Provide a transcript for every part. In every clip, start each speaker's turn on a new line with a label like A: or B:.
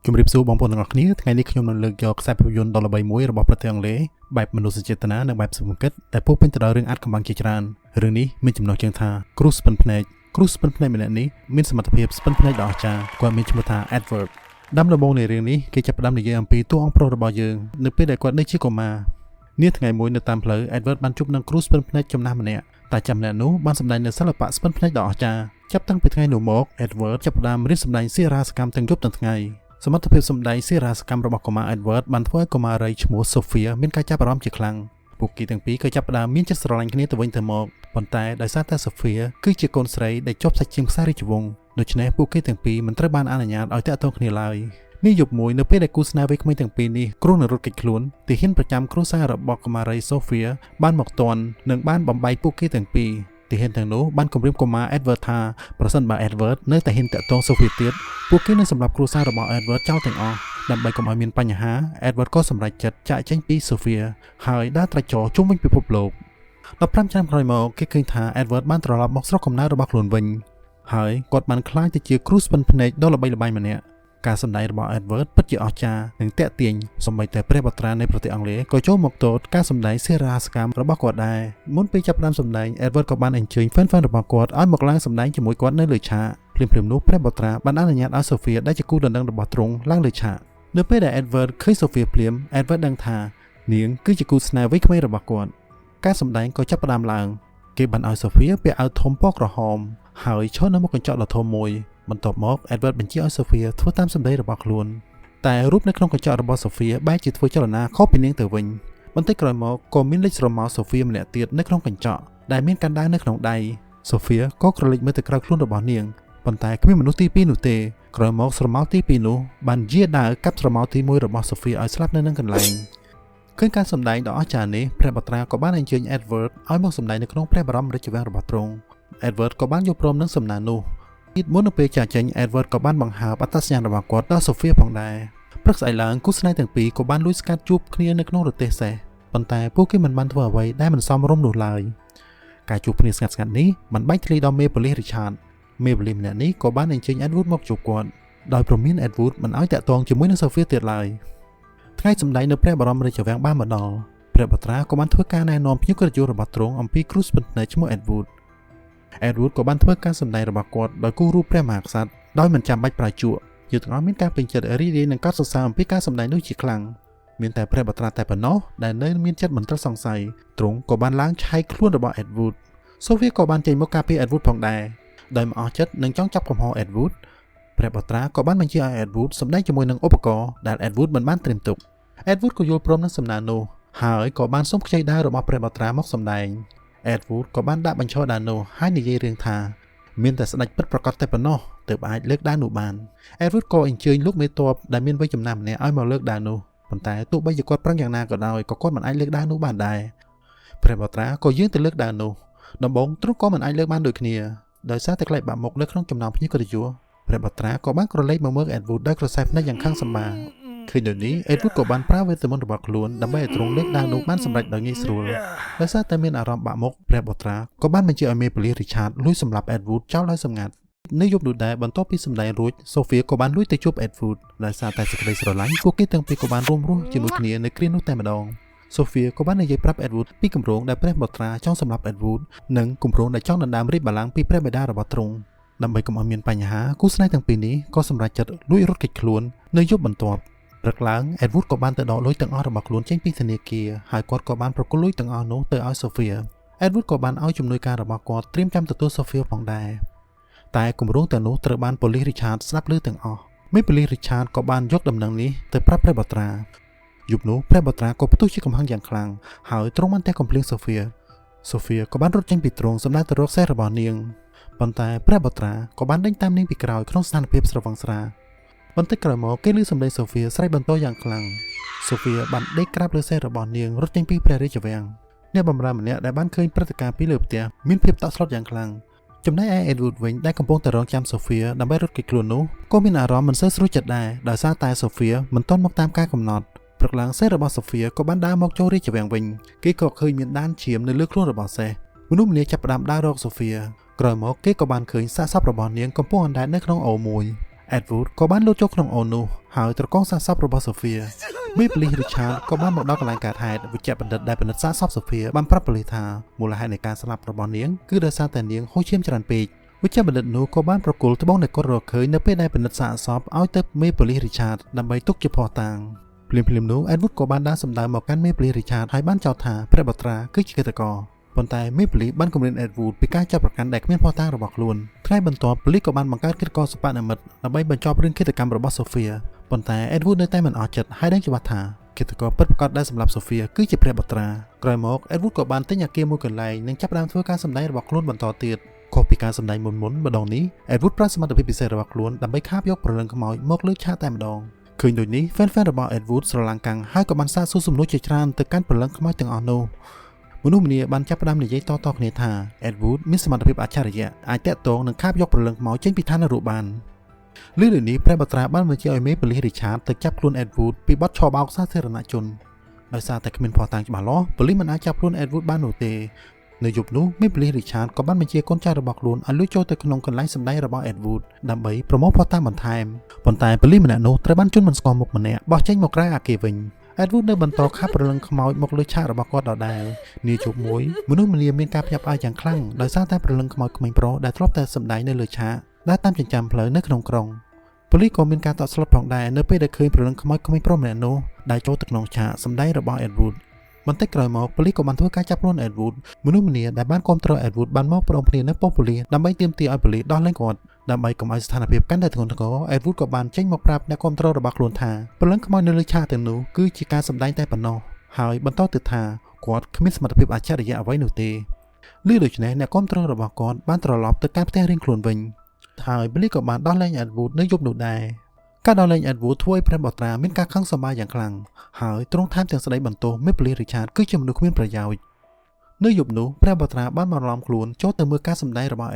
A: ជំរាបសួរបងប្អូនទាំងអស់គ្នាថ្ងៃនេះខ្ញុំនឹងលើកយកខ្សែភាពយន្តដ៏ល្បីមួយរបស់ប្រទេសអង់គ្លេសបែបមនោសញ្ចេតនានិងបែបសុភមង្គតដែលពោរពេញទៅដោយរឿងអាត់កំបាំងជាច្រើនរឿងនេះមានចំណងជើងថាគ្រូស្ពិនភ្នែកម្នាក់នេះមានសមត្ថភាពស្ពិនភ្នែកដ៏អស្ចារ្យគាត់មានឈ្មោះថា Edward ដើមដំបូងនៃរឿងនេះគេចាប់ផ្ដើមនិយាយអំពីតួអង្គប្រុសរបស់យើងនៅពេលដែលគាត់នៅជាកុមារនាថ្ងៃមួយនៅតាមផ្លូវ Edward បានជួបនឹងគ្រូស្ពិនភ្នែកចំណាស់ម្នាក់តែចាំម្នាក់នោះបានសម្ដែងនូវសិល្បៈស្ពិនភ្នែកដ៏អស្ចារ្យចាប់តាំងពីថ្ងៃនោះមក Edward ចាប់ផ្ដើមរៀនសម្ដែងសិរាសកម្មទាំងយប់ទាំងថ្ងៃសមត្ថភាពសម្ដែងសិរាសកម្មរបស់កុមារ Edward បានធ្វើឲ្យកុមារីឈ្មោះ Sophia មានការចាប់អារម្មណ៍ជាខ្លាំងពួកគេទាំងពីរក៏ចាប់ផ្ដើមមានចិត្តស្រឡាញ់គ្នាទៅវិញទៅមកប៉ុន្តែដោយសារតែ Sophia គឺជាកូនស្រីដែលជាប់សាច់ជាងខ្សែរាជវង្សដូច្នេះពួកគេទាំងពីរមិនត្រូវបានអនុញ្ញាតឲ្យតាក់ទងគ្នាឡើយនេះយប់មួយនៅពេលដែលគូស្នេហ៍វ័យក្មេងទាំងពីរនេះគ្រោះនឹងរត់គេចខ្លួនទាហានប្រចាំគ្រួសាររបស់កុមារី Sophia បានមកទាន់និងបានបំបីពួកគេទាំងពីរទាហានទាំងនោះបានគំរាមកុមារ Edward ថាប្រសិនបើ Edward នៅតែហ៊ានតាក់ទង Sophia ទៀតពួកគេនឹងសម្លាប់គ្រួសាររបស់ Edward ចោលទាំងអស់ដើម្បីកុំឲ្យមានបញ្ហា Edward ក៏សម្រេចចិត្តចាកចេញពី Sophia ហើយដើរត្រាច់ចរជុំវិញពិភពលោក15ឆ្នាំក្រោយមកគេឃើញថា Edward បានត្រឡប់មកស្រុកកំណើតរបស់ខ្លួនវិញហើយគាត់បានក្លាយទៅជាគ្រូស្ពិនភ្នែកដ៏ល្បីល្បាញម្នាក់ការសម្ដែងរបស់ Edward ពិតជាអស្ចារ្យនិងទាក់ទាញសូម្បីតែព្រះបត្រានៃប្រទេសអង់គ្លេសក៏ចូលមកទតការសម្ដែងសិរាសកម្មរបស់គាត់ដែរមុនពេលចាប់ផ្ដើមសម្ដែង Edward ក៏បានអញ្ជើញ fan របស់គាត់ឲ្យមកឡើងសម្ដែងជាមួយគាត់នៅលើឆាកភ្លាមៗនោះព្រះបត្រាបានអនុញ្ញាតឲ្យ Sophia ដែលជាគូដណ្ដឹងរបស់ទ្រង់ឡើងលើឆាកនៅពេលដែល Edward ឃើញ Sophia ភ្លាម Edward ដឹងថានាងគឺជាគូស្នេហ៍វ័យក្មេងរបស់គាត់ការសម្ដែងក៏ចាប់ផ្ដើមឡើងគេបានឲ្យ Sophia ពាក់អាវធំពណ៌ក្រហមហើយឈរនៅមុខកញ្ចក់ដ៏ធំមួយបន្ទាប់មក Edward បញ្ជាឲ្យ Sophia ធ្វើតាមសម្ដីរបស់ខ្លួនតែរូបនៅក្នុងកញ្ចក់របស់ Sophia បែរជាធ្វើចលនាខុសពីនាងទៅវិញបន្តិចក្រោយមកក៏មានលេចស្រមោល Sophia ម្នាក់ទៀតនៅក្នុងកញ្ចក់ដែលមានកណ្ដាលនៅក្នុងដៃ Sophia ក៏ក្រឡេកមើលទៅក្រៅខ្លួនរបស់នាងប៉ុន្តែគ្មានមនុស្សទី2នោះទេក្រោយមកស្រមោលទី2នោះបានយារដើរកាប់ស្រមោលទី1របស់ Sophia ឲ្យស្លាប់នៅនឹងកន្លែងឃើញការសម្ដែងដ៏អស្ចារ្យនេះព្រះបត្រាក៏បានអញ្ជើញ Edward ឲ្យមកសម្ដែងនៅក្នុងព្រះបរមរាជវាំងរបស់ទ្រង់ Edward ក៏បានយល់ព្រមនឹងសំណើនោះមុននៅពេលចាកចេញ Edward ក៏បានបង្ហើបអត្តសញ្ញាណរបស់គាត់ដល់ Sophia ផងដែរព្រឹកស្អែកឡើងគូស្នេហ៍ទាំងពីរក៏បានលួចស្កាត់ជួបគ្នានៅក្នុងរទេះសេះប៉ុន្តែពួកគេមិនបានធ្វើអ្វីដែលមិនសមរម្យនោះឡើយការជួបគ្នាស្ងាត់ៗនេះបានបែកធ្លាយដល់មេប៉ូលីស Richard មេប៉ូលីសម្នាក់នេះក៏បានអញ្ជើញ Edward មកជួបគាត់ដោយព្រមាន Edward មិនឲ្យតាក់ទងជាមួយនឹង Sophia ទៀតឡើយថ្ងៃសម្ដែងនៅព្រះបរមរាជវាំងបានមកដល់ព្រះបត្រាក៏បានធ្វើការណែនាំភ្ញៀវកិត្តិយសរបស់ទ្រង់អំពីគ្រូស្ពិនភ្នែកឈ្មោះ Edward ក៏បានធ្វើការសម្ដែងរបស់គាត់ដោយគូររូបព្រះមហាក្សត្រដោយមិនចាំបាច់ប្រើជក់យើងទាំងអស់មានការពេញចិត្តរីករាយនឹងការសរសើរអំពីការសម្ដែងនោះជាខ្លាំងមានតែព្រះបត្រាតែប៉ុណ្ណោះដែលនៅមានចិត្តមិនត្រូវសង្ស័យទ្រង់ក៏បានឡើងឆែកខ្លួនរបស់ Edward Sophia ក៏បានចេញមកការពារ Edward ផងដែរដោយមិនអស់ចិត្តនឹងចង់ចាប់កំហុស Edward ព្រះបត្រាក៏បានបញ្ជាឲ្យ Edward សម្ដែងជាមួយនឹងឧបករណ៍ដែល Edward មិនបានត្រៀមទុក Edward ក៏យល់ព្រមនឹងសំណើនោះហើយក៏បានសូមខ្ចីដាវរបស់ព្រះបត្រាមកសម្ដែងEdward ក៏បានដាក់បញ្ឈរដាវនោះហើយនិយាយរឿងថាមានតែស្ដេចពិតប្រាកដតែប៉ុណ្ណោះទើបអាចលើកដាវនោះបាន Edward ក៏អញ្ជើញលោកមេទ័ពដែលមានវ័យចំណាស់ម្នាក់ឲ្យមកលើកដាវនោះប៉ុន្តែទោះបីជាគាត់ប្រឹងយ៉ាងណាក៏ដោយក៏គាត់មិនអាចលើកដាវនោះបានដែរព្រះបត្រាក៏យាងទៅលើកដាវនោះដំបូងទ្រង់ក៏មិនអាចលើកបានដូចគ្នាដោយសារតែខ្លាចបាក់មុខនៅក្នុងចំណោមភ្ញៀវកិត្តិយសព្រះបត្រាក៏បានក្រឡេកមកមើល Edward ដោយក្រសែភ្នែកយ៉ាងខឹងសម្បាឃើញដូចនេះ Edward ក៏បានប្រើវេទមន្តរបស់ខ្លួនដើម្បីឲ្យទ្រង់លើកដាវនោះបានសម្រេចដោយងាយស្រួលដោយសារតែមានអារម្មណ៍បាក់មុខព្រះបត្រាក៏បានបញ្ជាឲ្យមេប៉ូលីស Richard លួចសម្លាប់ Edward ចោលដោយសម្ងាត់នៅយប់នោះដែរបន្ទាប់ពីសម្ដែងរួច Sophia ក៏បានលួចទៅជួប Edward ដោយសារតែសេចក្តីស្រឡាញ់ពួកគេទាំងពីរក៏បានរួមរស់ជាមួយគ្នានៅគ្រានោះតែម្ដង Sophia ក៏បាននិយាយប្រាប់ Edward ពីគម្រោងដែលព្រះបត្រាចង់សម្លាប់ Edward និងគម្រោងដែលចង់ដណ្ដើមរាជបល្ល័ង្កពីព្រះបិតារបស់ទ្រង់ដើម្បីកុំឲ្យមានបញ្ហាគូស្នេហ៍ទាំងពីរនេះក៏សម្រេចចិត្តលួចរត់គេចខ្លួននៅយប់បន្ទាប់ព្រឹកឡើង Edward ក៏បានទៅដកលុយទាំងអស់របស់ខ្លួនចេញពីធនាគារហើយគាត់ក៏បានប្រគល់លុយទាំងអស់នោះទៅឲ្យ Sophia Edward ក៏បានឲ្យជំនួយការរបស់គាត់ត្រៀមចាំទទួល Sophia ផងដែរតែគម្រោងទាំងនោះត្រូវបានប៉ូលីស Richard ស្ដាប់ឮទាំងអស់មេប៉ូលីស Richard ក៏បានយកដំណឹងនេះទៅប្រាប់ព្រះបត្រាយប់នោះព្រះបត្រាក៏ផ្ទុះជាកំហឹងយ៉ាងខ្លាំងហើយទ្រង់បានតែកំភ្លៀង Sophia ក៏បានរត់ចេញពីទ្រង់សម្ដៅទៅរកសេះរបស់នាងប៉ុន្តែព្រះបត្រាក៏បានដេញតាមនាងពីក្រោយក្នុងស្ថានភាពស្រវឹងស្រាបន្តិចក្រោយមកគេឮសំឡេង Sophia ស្រែកបន្ទោយ៉ាងខ្លាំង Sophia បានដេកក្រាបលើសេះរបស់នាងរត់ចេញពីព្រះរាជវាំងអ្នកបម្រើម្នាក់ដែលបានឃើញព្រឹត្តិការណ៍ពីលើផ្ទះមានភាពតក់ស្លុតយ៉ាងខ្លាំងចំណែកឯ Edward វិញដែលកំពុងតែរងចាំ Sophia ដើម្បីរត់គេចខ្លួននោះក៏មានអារម្មណ៍មិនសូវស្រួលចិត្តដែរដោយសារតែ Sophia មិនទាន់មកតាមការកំណត់ព្រឹកឡើងសេះរបស់ Sophia ក៏បានដើរមកចូលរាជវាំងវិញគេក៏ឃើញមានដានឈាមនៅលើខ្លួនរបស់សេះមនុស្សម្នាចាប់ផ្ដើមដើររក Sophia ក្រោយមកគេក៏បានឃើញសាកសពរបស់នាងកំពុងអណ្ដែតនៅក្នុងអូរមួយ Edward ក៏បានលោតចូលក្នុងអូននោះហើយត្រកងសាកសពរបស់ Sophia មេប៉ូលីស Richard ក៏បានមកដល់កន្លែងកើតហេតុវិជ្ជបណ្ឌិតដែលពិនិត្យសាកសព Sophia បានប្រាប់ប៉ូលីសថាមូលហេតុនៃការស្លាប់របស់នាងគឺដោយសារតែនាងហូរឈាមច្រើនពេកវិជ្ជបណ្ឌិតនោះក៏បានប្រគល់ត្បូងដែលគាត់រកឃើញនៅពេលដែលពិនិត្យសាកសពឲ្យទៅមេប៉ូលីស Richard ដើម្បីទុកជាភស្តុតាងភ្លាមៗនោះ Edward ក៏បានដើរសម្ដៅមកកាន់មេប៉ូលីស Richard ហើយបានចោទថាព្រះបុត្រាគឺជាឃាតករប៉ុន្តែមេប៉ូលីសបានគំរាម Edward ពីការចាប់ប្រកាន់ដែលគ្មានភស្តុតាងរបស់ខ្លួនថ្ងៃបន្ទាប់ប៉ូលីសក៏បានបង្កើតកិច្ចការសិប្បនិម្មិតដើម្បីបញ្ចប់រឿងឃាតកម្មរបស់ Sophia ប៉ុន្តែ Edward នៅតែមិនអស់ចិត្តហើយដឹងច្បាស់ថាឃាតករពិតប្រាកដដែលសម្លាប់ Sophia គឺជាព្រះបុត្រាក្រោយមក Edward ក៏បានទិញអគារមួយកន្លែងនិងចាប់ផ្ដើមធ្វើការសម្ដែងរបស់ខ្លួនបន្តទៀតខុសពីការសម្ដែងមុនម្ដងនេះ Edward ប្រើសមត្ថភាពពិសេសរបស់ខ្លួនដើម្បីខាបយកព្រលឹងខ្មោចមកលើឆាកតែម្ដងឃើញដូចនេះ fan របស់ Edward ស្រឡាំងកាំងហើយក៏បានសាកសួរសំណួរជាច្រើនទៅកាន់ព្រលឹងខ្មោចទាំងអស់នោះមនុស្សម្នាបានចាប់ផ្ដើមនិយាយតៗគ្នាថា Edward មានសមត្ថភាពអច្ឆរិយៈអាចតាក់ទងនិងខាបយកព្រលឹងខ្មោចចេញពីឋាននរកបានលើនេះព្រះបុត្រាបានបញ្ជាឲ្យមេប៉ូលីស Richard ទៅចាប់ខ្លួន Edward ពីបទឆបោកសាធារណជនដោយសារតែគ្មានភស្តុតាងច្បាស់លាស់ប៉ូលីសមិនអាចចាប់ខ្លួន Edward បាននោះទេនៅយប់នោះមេប៉ូលីស Richard ក៏បានបញ្ជាកូនចៅរបស់ខ្លួនឲ្យលួចចូលទៅក្នុងកន្លែងសម្ដែងរបស់ Edward ដើម្បីប្រមូលភស្តុតាងបន្ថែមប៉ុន្តែប៉ូលីសម្នាក់នោះត្រូវបានជនមិនស្គាល់មុខម្នាក់បោះចេញមកក្រៅអគារវិញ Edward នៅបន្តខាប់ព្រលឹងខ្មោចមកលើឆាករបស់គាត់ដដែលនាយប់មួយមនុស្សម្នាមានការភ្ញាក់ផ្អើលយ៉ាងខ្លាំងដោយសារតែព្រលឹងខ្មោចក្មេងប្រុសដែលធ្លាប់តែសម្ដែងនៅលើឆាកដែលតាមចិញ្ចើមផ្លូវនៅក្នុងក្រុងប៉ូលីសក៏មានការតក់ស្លុតផងដែរនៅពេលដែលឃើញព្រលឹងខ្មោចក្មេងប្រុសម្នាក់នោះដែលចូលទៅក្នុងឆាកសម្ដែងរបស់ Edward បន្តិចក្រោយមកប៉ូលីសក៏បានធ្វើការចាប់ខ្លួន Edward មនុស្សម្នាដែលបានគាំទ្រ Edward បានមកប្រមគ្នានៅប៉ុស្តិ៍ប៉ូលីសដើម្បីទាមទារឲ្យប៉ូលីសដោះលែងគាត់ដើម្បីកុំឲ្យស្ថានភាពកាន់តែធ្ងន់ធ្ងរ Edward ក៏បានចេញមកប្រាប់អ្នកគាំទ្ររបស់ខ្លួនថាព្រលឹងខ្មោចនៅលើឆាកទាំងនោះគឺជាការសម្ដែងតែប៉ុណ្ណោះហើយបន្តទៅថាគាត់គ្មានសមត្ថភាពអច្ឆរិយៈអ្វីនោះទេឮដូច្នេះអ្នកគាំទ្ររបស់គាត់បានត្រឡប់ទៅកាន់ផ្ទះរៀងខ្លួនវិញហើយប៉ូលីសក៏បានដោះលែង Edward នៅយប់នោះដែរការដោះលែង Edward ធ្វើឲ្យព្រះបុត្រាមានការខឹងសម្បារយ៉ាងខ្លាំងហើយទ្រង់ថែមទាំងស្ដីបន្ទោសមេប៉ូលីស Richard គឺជាមនុស្សគ្មានប្រយោជន៍នៅយប់នោះព្រះបុត្រាបានបន្លំខ្លួនចូលទៅមើលការសម្ដែងរបស់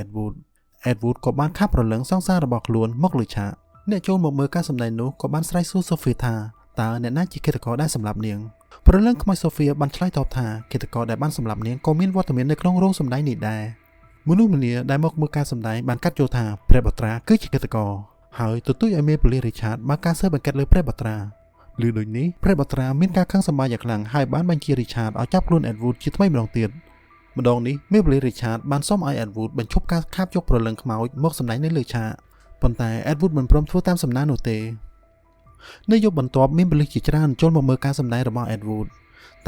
A: Edward ក៏បានខាប់ប្រលឹងសង្សាររបស់ខ្លួនមកលើឆាកអ្នកចូលមកមើលការសម្ដែងនោះក៏បានស្រែកសួរ Sophia ថាតើអ្នកណាជាឃាតករដែលសម្លាប់នាងព្រលឹងខ្មោច Sophia បានឆ្លើយតបថាឃាតករដែលបានសម្លាប់នាងក៏មានវត្តមាននៅក្នុងរោងសម្ដែងនេះដែរមនុស្សម្នាដែលមកមើលការសម្ដែងបានកាត់ចូលថាព្រះបុត្រាគឺជាឃាតករហើយទទូចឲ្យមេប៉ូលីស Richard មកការស៊ើបអង្កេតលើព្រះបុត្រាឮដូចនេះព្រះបុត្រាមានការខឹងសម្បារយ៉ាងខ្លាំងហើយបានបញ្ជា Richard ឲ្យចាប់ខ្លួន Edward ជាថ្មីម្ដងទៀតម្ដងនេះមេប៉ូលីស Richard បានសុំឲ្យ Edward បញ្ឈប់ការខាបយកព្រលឹងខ្មោចមកសម្ដែងនៅលើឆាកប៉ុន្តែ Edward មិនព្រមធ្វើតាមសំណើនោះទេនៅយប់បន្ទាប់មានប៉ូលីសជាច្រើនចូលមកមើលការសម្ដែងរបស់ Edward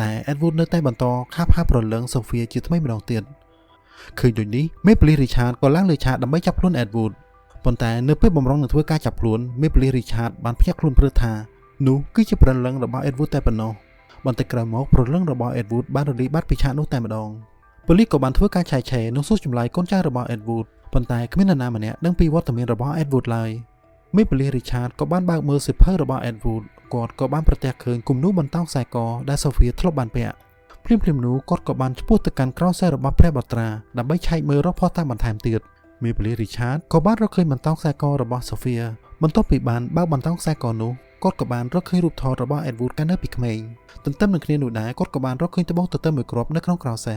A: តែ Edward នៅតែបន្តខាបហាព្រលឹង Sophia ជាថ្មីម្ដងទៀតឃើញដូចនេះមេប៉ូលីស Richard ក៏ឡើងលើឆាកដើម្បីចាប់ខ្លួន Edwardប៉ុន្តែនៅពេលបំរុងនឹងធ្វើការចាប់ខ្លួនមេប៉ូលីស Richard បានភ្ញាក់ខ្លួនព្រឹកថានោះគឺជាព្រលឹងរបស់ Edward តែប៉ុណ្ណោះបន្តិចក្រោយមកព្រលឹងរបស់ Edward បានរលាយបាត់ពីឆាកនោះតែម្ដងប៉ូលីសក៏បានធ្វើការឆែកឆេរនិងសួរចម្លើយកូនចៅរបស់ Edward ប៉ុន្តែគ្មាននរណាម្នាក់ដឹងពីវត្តមានរបស់ Edward ឡើយមេប៉ូលីស Richard ក៏បានបើកមើលសៀវភៅរបស់ Edward គាត់ក៏បានប្រទះឃើញគំនូរបន្តោងខ្សែកដែល Sophia ធ្លាប់បានពាក់ភ្លាមៗនោះគាត់ក៏បានឆ្ពោះទៅកាន់ក្រោយខ្សែរបស់ព្រះបុត្រាដើម្បីឆែកមើលរកភស្តុតាងបន្ថែមទៀតមេប៉ូលីស Richard ក៏បានរកឃើញបន្តោងខ្សែករបស់ Sophia បន្ទាប់ពីបានបើកបន្តោងខ្សែកនោះគាត់ក៏បានរកឃើញរូបថតរបស់ Edward កាលនៅពីក្មេងទន្ទឹមនឹងគ្នានោះដែរគាត់ក៏បានរកឃើញត្បូងទទឹមមួយគ្រាប់នៅក្នុងក្រោយសេះ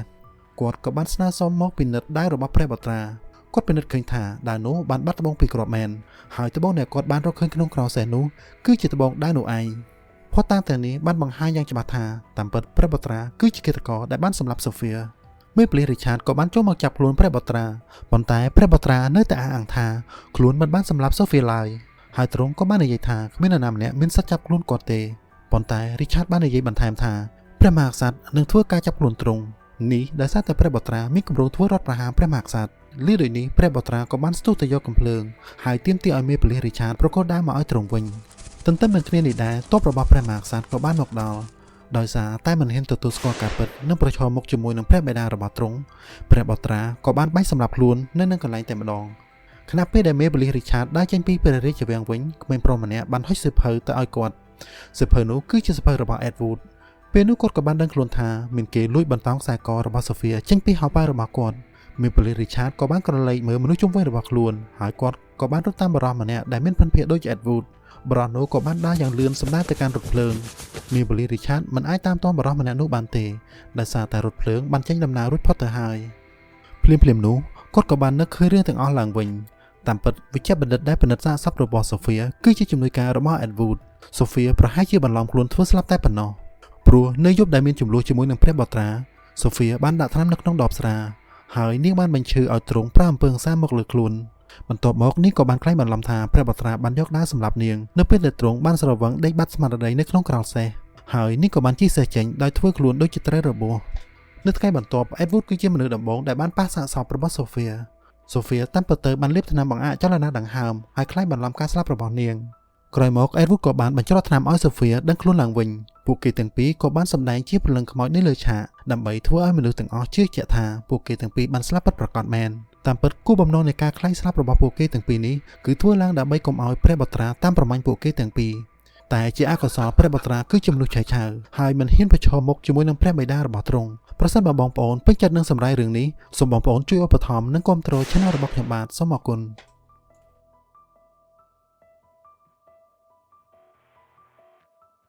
A: គាត់ក៏បានស្នើសុំមកពិនិត្យដាវរបស់ព្រះបុត្រាគាត់ពិនិត្យឃើញថាដាវនោះបានបាត់ត្បូងពីរគ្រាប់មែនហើយត្បូងដែលគាត់បានរកឃើញក្នុងក្រោយសេះនោះគឺជាត្បូងដាវនោះឯងភស្តុតាងទាំងនេះបានបង្ហាញយ៉ាងច្បាស់ថាតាមពិតព្រះបុត្រាគឺជាឃាតករដែលបានសម្លាប់ Sophia មេប៉ូលីស Richard ក៏បានចូលមកចាប់ខ្លួនព្រះបុត្រាប៉ុន្តែព្រះបុត្រានៅតែអះអាងថាខ្លួនមិនបានសម្លាប់ Sophia ឡើយហើយទ្រង់ក៏បាននិយាយថាគ្មាននរណាម្នាក់មានសិទ្ធិចាប់ខ្លួនគាត់ទេប៉ុន្តែ Richard បាននិយាយបន្ថែមថាព្រះមហាក្សត្រនឹងធ្វើការចាប់ខ្លួនទ្រង់នេះដោយសារតែព្រះបុត្រាមានគម្រោងធ្វើរដ្ឋប្រហារព្រះមហាក្សត្រលឺដូចនេះព្រះបុត្រាក៏បានស្ទុះទៅយកកំភ្លើងហើយទាមទារឲ្យមេប៉ូលីស Richard ប្រកល់ដាវមកឲ្យទ្រង់វិញទន្ទឹមនឹងគ្នានេះដែរទ័ពរបស់ព្រះមហាក្សត្រក៏បានមកដល់ដោយសារតែមិនហ៊ានទទួលស្គាល់ការពិតនិងប្រឈមមុខជាមួយនឹងព្រះបិតារបស់ទ្រង់ព្រះបុត្រាក៏បានបាញ់សម្លាប់ខ្លួននៅនឹងកន្លែងតែម្ដងខណៈពេលដែលមេប៉ូលីស Richard ដើរចេញពីព្រះរាជវាំងវិញក្មេងប្រុសម្នាក់បានហុចសៀវភៅទៅឲ្យគាត់សៀវភៅនោះគឺជាសៀវភៅរបស់ Edward ពេលនោះគាត់ក៏បានដឹងខ្លួនថាមានគេលួចបន្តោងខ្សែករបស់ Sophia ចេញពីហោប៉ៅរបស់គាត់មេប៉ូលីស Richard ក៏បានក្រឡេកមើលមនុស្សជុំវិញរបស់ខ្លួនហើយគាត់ក៏បានរត់តាមបរិសម្នាក់ដែលមានភិនភាគដូច Edward បរិសនោះក៏បានដើរយ៉ាងលឿនសម្ដៅទៅកាន់រថភ្លើងមេប៉ូលីស Richard មិនអាចតាមទាន់បរិសម្នាក់នោះបានទេដោយសារតែរថភ្លើងបានចេញដំណើររួចផុតទៅហើយភ្លាមៗនោះគាត់ក៏បាននឹកឃើញរឿងទាំងអស់ឡើងវិញ តាមពិតវិជ្ជាបណ្ឌិតដែលពិនិត្យសាកសពរបស់សូហ្វីគឺជាជំនួយការរបស់ Edward សូហ្វីប្រហែលជាបន្លំខ្លួនធ្វើស្លាប់តែប៉ុណ្ណោះព្រោះនៅយប់ដែលមានចំនួនជាមួយនឹងព្រះបត្រាសូហ្វីបានដាក់ថ្នាំនៅក្នុងដបស្រាហើយនាងបានបញ្ឈឺឲ្យទ្រង់ប្រើអំពើហិង្សាមកលើខ្លួនបន្ទាប់មកនាងក៏បានក្លែងបន្លំថាព្រះបត្រាបានយកដាវសម្លាប់នាងនៅពេលដែលទ្រង់បានស្រវឹងដេកបាត់ស្មារតីនៅក្នុងក្រោលសេះហើយនាងក៏បានជិះសេះចេញដោយធ្វើខ្លួនដូចជាត្រីរបួសនៅថ្ងៃបន្ទាប់ Edward គឺជាមនុស្សដំបូងដែលបានប៉ះសាកសពរបស់សូហ្វីតាមពិតទៅបានលាបថ្នាំបង្អាកចលនាដង្ហើមហើយក្លែងបន្លំការស្លាប់របស់នាងក្រោយមក Edward ក៏បានបញ្ច្រត់ថ្នាំឲ្យសូហ្វីដឹងខ្លួនឡើងវិញពួកគេទាំងពីរក៏បានសម្ដែងជាព្រលឹងខ្មោចនៅលើឆាកដើម្បីធ្វើឲ្យមនុស្សទាំងអស់ជឿជាក់ថាពួកគេទាំងពីរបានស្លាប់ពិតប្រាកដមែនតាមពិតគោលបំណងនៃការក្លែងស្លាប់របស់ពួកគេទាំងពីរនេះគឺធ្វើឡើងដើម្បីកុំឲ្យព្រះបត្រាតាមប្រមាញ់ពួកគេទាំងពីរតែជាអកុសលព្រះបត្រាគឺចំនួនឆៃឆាវហើយមិនហ៊ានប្រឈមមុខជាមួយនឹងព្រះបិតារបស់ទ្រង់ប្រសិនបើបងប្អូនពេញចិត្តនឹងសម្រាប់រឿងនេះសូមបងប្អូនជួយឧបត្ថម្ភនិងគាំទ្រ Channel របស់ខ្ញុំបាទសូមអរគុណ